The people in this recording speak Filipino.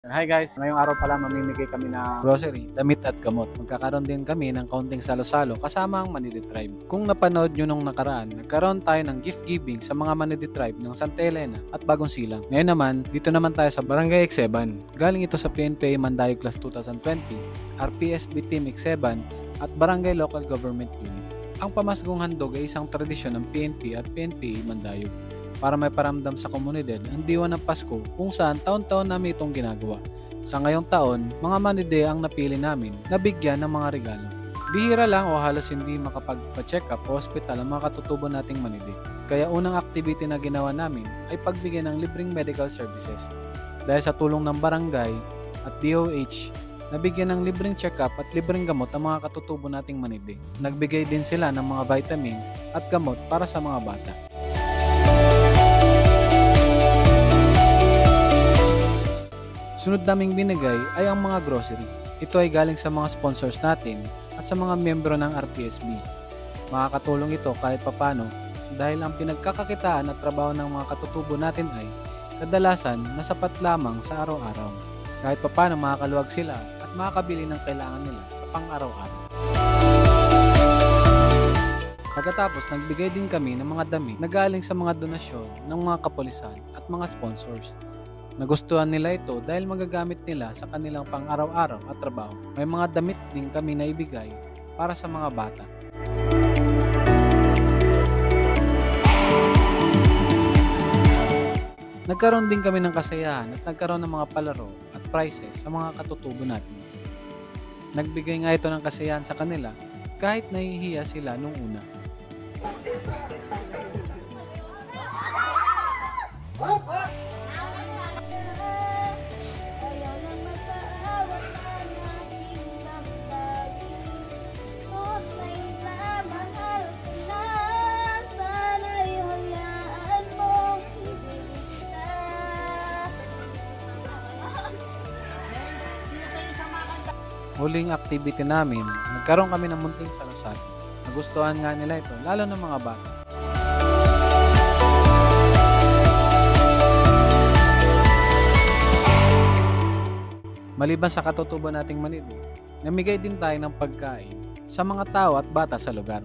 Hi guys, ngayong araw pala mamimigay kami ng grocery, damit at gamot. Magkakaroon din kami ng kaunting salo-salo kasama ang Manidi Tribe. Kung napanood nyo nung nakaraan, nagkaroon tayo ng gift giving sa mga Manidi Tribe ng Santa Elena at Bagong Silang. Ngayon naman, dito naman tayo sa Barangay Ekseban. Galing ito sa PNPA Mandayo Class 2020, RPSB Team Ekseban at Barangay Local Government Unit. Ang pamasgong handog ay isang tradisyon ng PNP at PNPA Mandayo para may paramdam sa komunidad ang diwa ng Pasko kung saan taon-taon namin itong ginagawa. Sa ngayong taon, mga manide ang napili namin na bigyan ng mga regalo. Bihira lang o halos hindi makapagpa-check up o hospital ang mga katutubo nating manide. Kaya unang activity na ginawa namin ay pagbigyan ng libreng medical services. Dahil sa tulong ng barangay at DOH, nabigyan ng libreng check-up at libreng gamot ang mga katutubo nating manide. Nagbigay din sila ng mga vitamins at gamot para sa mga bata. Sunod naming binigay ay ang mga grocery. Ito ay galing sa mga sponsors natin at sa mga miyembro ng RPSB. Makakatulong ito kahit papano dahil ang pinagkakakitaan at trabaho ng mga katutubo natin ay kadalasan na sapat lamang sa araw-araw. Kahit papano makakaluwag sila at makakabili ng kailangan nila sa pang-araw-araw. Pagkatapos, nagbigay din kami ng mga damit na galing sa mga donasyon ng mga kapulisan at mga sponsors. Nagustuhan nila ito dahil magagamit nila sa kanilang pang-araw-araw at trabaho. May mga damit din kami na ibigay para sa mga bata. Nagkaroon din kami ng kasayahan at nagkaroon ng mga palaro at prizes sa mga katutubo natin. Nagbigay nga ito ng kasayahan sa kanila kahit nahihiya sila nung una. Huling activity namin, nagkaroon kami ng munting salusal. Nagustuhan nga nila ito, lalo ng mga bata. Maliban sa katutubo nating manide, namigay din tayo ng pagkain sa mga tao at bata sa lugar.